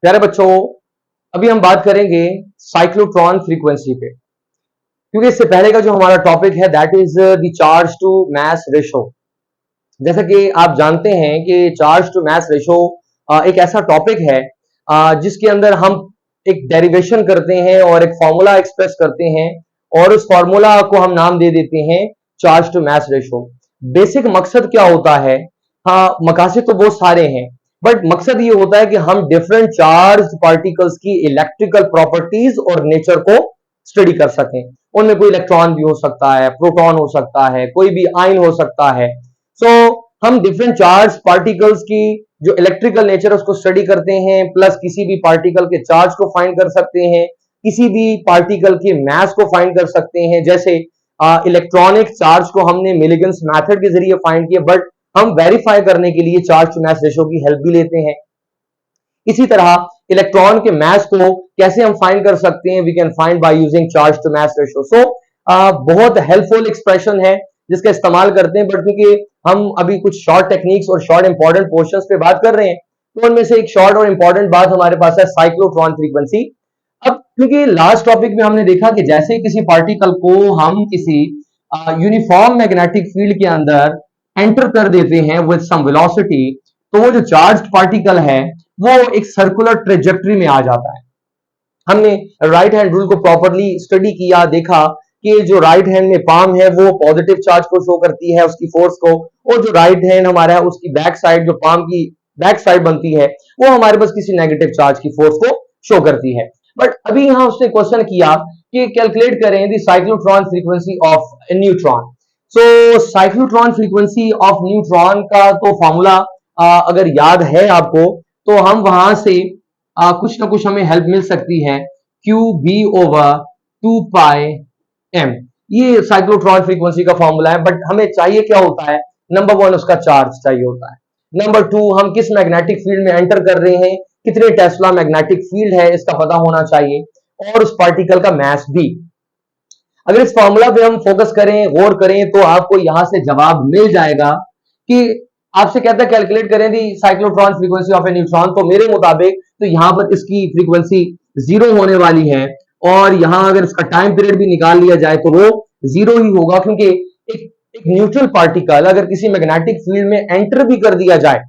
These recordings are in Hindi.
प्यारे बच्चों, अभी हम बात करेंगे साइक्लोट्रॉन फ्रीक्वेंसी पे, क्योंकि इससे पहले का जो हमारा टॉपिक है that is the charge to mass ratio. जैसा कि आप जानते हैं कि चार्ज टू मास रेशो एक ऐसा टॉपिक है जिसके अंदर हम एक डेरिवेशन करते हैं और एक फॉर्मूला एक्सप्रेस करते हैं और उस फॉर्मूला को हम नाम दे देते हैं charge to mass ratio. Basic मकसद क्या होता है? हाँ, मकासद तो बहुत सारे हैं, बट मकसद ये होता है कि हम डिफरेंट चार्ज पार्टिकल्स की इलेक्ट्रिकल प्रॉपर्टीज और नेचर को स्टडी कर सकें। उनमें कोई इलेक्ट्रॉन भी हो सकता है, प्रोटॉन हो सकता है, कोई भी आयन हो सकता है। सो हम डिफरेंट चार्ज पार्टिकल्स की जो इलेक्ट्रिकल नेचर है उसको स्टडी करते हैं, प्लस किसी भी पार्टिकल के चार्ज को फाइंड कर सकते हैं, किसी भी पार्टिकल के मास को फाइंड कर सकते हैं। जैसे इलेक्ट्रॉनिक चार्ज को हमने मिलिगन्स मेथड के जरिए फाइंड किया, बट हम वेरीफाई करने के लिए चार्ज टू मास रेशो की हेल्प भी लेते हैं। इसी तरह इलेक्ट्रॉन के मास को कैसे हम फाइंड कर सकते हैं? We can find by using charge to mass ratio. So बहुत हेल्पफुल एक्सप्रेशन है जिसका इस्तेमाल करते हैं, बट क्योंकि हम अभी कुछ शॉर्ट टेक्निक्स और शॉर्ट इंपॉर्टेंट पोर्शंस पे बात कर रहे हैं, तो उनमें से एक शॉर्ट और इंपॉर्टेंट बात हमारे पास है साइक्लोट्रॉन फ्रीक्वेंसी। अब क्योंकि लास्ट टॉपिक में हमने देखा कि जैसे किसी पार्टिकल को हम किसी यूनिफॉर्म मैग्नेटिक फील्ड के अंदर एंटर कर देते हैं विद सम वेलोसिटी, तो वो जो चार्ज्ड पार्टिकल है वो एक सर्कुलर ट्रेजेक्टरी में आ जाता है। हमने राइट हैंड रूल को प्रॉपरली स्टडी किया, देखा कि जो राइट हैंड में पाम है वो पॉजिटिव चार्ज को शो करती है, उसकी फोर्स को, और जो राइट हैंड हमारा है उसकी बैक साइड, जो पाम की बैक साइड बनती है, वो हमारे पास किसी नेगेटिव चार्ज की फोर्स को शो करती है। बट अभी यहां उसने क्वेश्चन किया कि कैलकुलेट करें the cyclotron frequency of neutron. So cyclotron frequency of neutron का तो फॉर्मूला अगर याद है आपको, तो हम वहां से कुछ ना कुछ हमें हेल्प मिल सकती है। क्यू बी ओवर 2 पाई एम, ये साइक्लोट्रॉन फ्रीक्वेंसी का फॉर्मूला है। बट हमें चाहिए क्या होता है? नंबर वन, उसका चार्ज चाहिए होता है। नंबर टू, हम किस मैग्नेटिक फील्ड में एंटर कर रहे हैं, कितने टेस्ला मैग्नेटिक फील्ड है, इसका पता होना चाहिए, और उस पार्टिकल का मास भी। अगर इस फॉर्मूला पे हम फोकस करें, गौर करें, तो आपको यहां से जवाब मिल जाएगा कि आपसे कहता है कैलकुलेट करें the cyclotron frequency of a neutron, तो मेरे मुताबिक तो यहां पर इसकी फ्रीक्वेंसी 0 होने वाली है, और यहां अगर इसका टाइम पीरियड भी निकाल लिया जाए तो वो 0 ही होगा, क्योंकि एक न्यूट्रल पार्टिकल अगर किसी मैग्नेटिक फील्ड में एंटर भी कर दिया जाए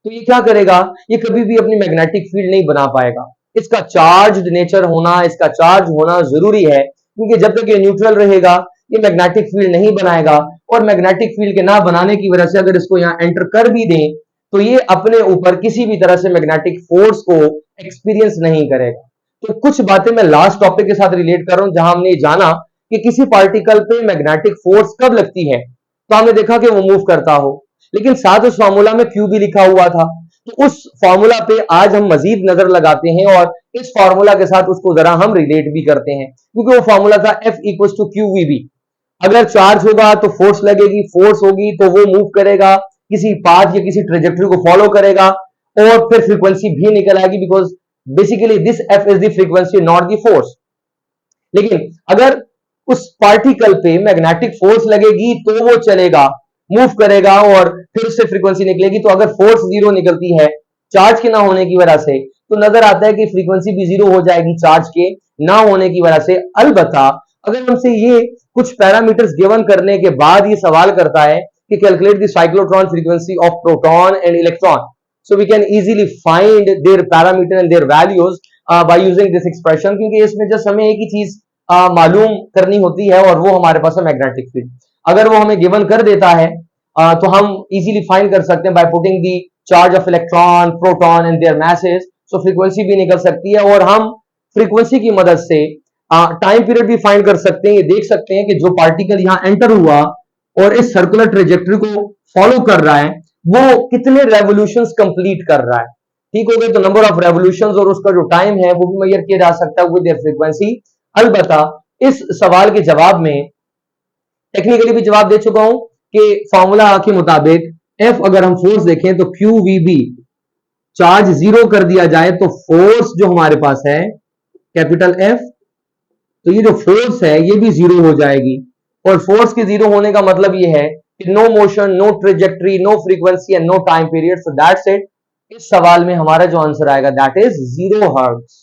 तो ये क्या करेगा? ये कभी भी अपनी मैग्नेटिक फील्ड नहीं बना पाएगा। इसका चार्ज नेचर होना, इसका चार्ज होना जरूरी है, क्योंकि जब तक ये न्यूट्रल रहेगा ये मैग्नेटिक फील्ड नहीं बनाएगा, और मैग्नेटिक फील्ड के ना बनाने की वजह से अगर इसको यहाँ एंटर कर भी दें तो ये अपने ऊपर किसी भी तरह से मैग्नेटिक फोर्स को एक्सपीरियंस नहीं करेगा। तो कुछ बातें मैं लास्ट टॉपिक के साथ रिलेट कर रहा हूं, जहां हमने जाना कि किसी पार्टिकल पे मैग्नेटिक फोर्स कब लगती है, तो हमने देखा कि वो मूव करता हो, लेकिन साथ उस फॉर्मूला में क्यू भी लिखा हुआ था। तो उस फॉर्मूला पे आज हम मजीद नजर लगाते हैं, और इस फॉर्मूला के साथ उसको जरा हम रिलेट भी करते हैं, क्योंकि वो फॉर्मूला था F equal to q v b. अगर चार्ज होगा तो फोर्स लगेगी, फोर्स होगी तो वो मूव करेगा, किसी पाथ या किसी ट्रेजेक्टरी को फॉलो करेगा, और फिर फ्रीक्वेंसी भी निकल आएगी, because basically this F is the frequency not the force. लेकिन अगर उस पार्टिकल पे मैग्नेटिक फोर्स लगेगी तो वो चलेगा, मूव करेगा, और फिर उससे फ्रीक्वेंसी निकलेगी। तो अगर फोर्स 0 निकलती है चार्ज के ना होने की वजह से, तो नजर आता है कि फ्रीक्वेंसी भी 0 हो जाएगी चार्ज के ना होने की वजह से। अलबत्ता अगर हमसे ये कुछ पैरामीटर्स गिवन करने के बाद ये सवाल करता है कि calculate the cyclotron frequency of proton and electron, so we can easily find their parameter and their values by using this expression, क्योंकि इसमें जस्ट हमें एक ही चीज मालूम करनी होती है, और वो हमारे पास है मैग्नेटिक फील्ड। अगर वो हमें गिवन कर देता है तो हम इजीली फाइंड कर सकते हैं by putting the charge of electron, proton and their masses. So frequency भी निकल सकती है, और हम फ्रीक्वेंसी की मदद से टाइम पीरियड भी फाइंड कर सकते हैं। ये देख सकते हैं कि जो पार्टिकल यहां एंटर हुआ और इस सर्कुलर ट्रेजेक्टरी को फॉलो कर रहा है, वो कितने रेवोल्यूशंस कंप्लीट कर रहा है। ठीक हो गए? तो नंबर ऑफ रेवोल्यूशंस और उसका जो टाइम है वो भी मेजर किया जा सकता है विद देयर फ्रीक्वेंसी। अलबत्ता इस सवाल के जवाब में टेक्निकली भी जवाब दे चुका हूं कि फॉर्मूला के मुताबिक एफ अगर हम फोर्स देखें तो क्यू वी बी, चार्ज 0 कर दिया जाए तो फोर्स जो हमारे पास है कैपिटल एफ, तो ये जो फोर्स है ये भी 0 हो जाएगी। और फोर्स के 0 होने का मतलब ये है कि no motion, no trajectory, no frequency and no time period, so that's it. इस सवाल में हमारा जो आंसर आएगा दैट इज 0 हर्ट्ज।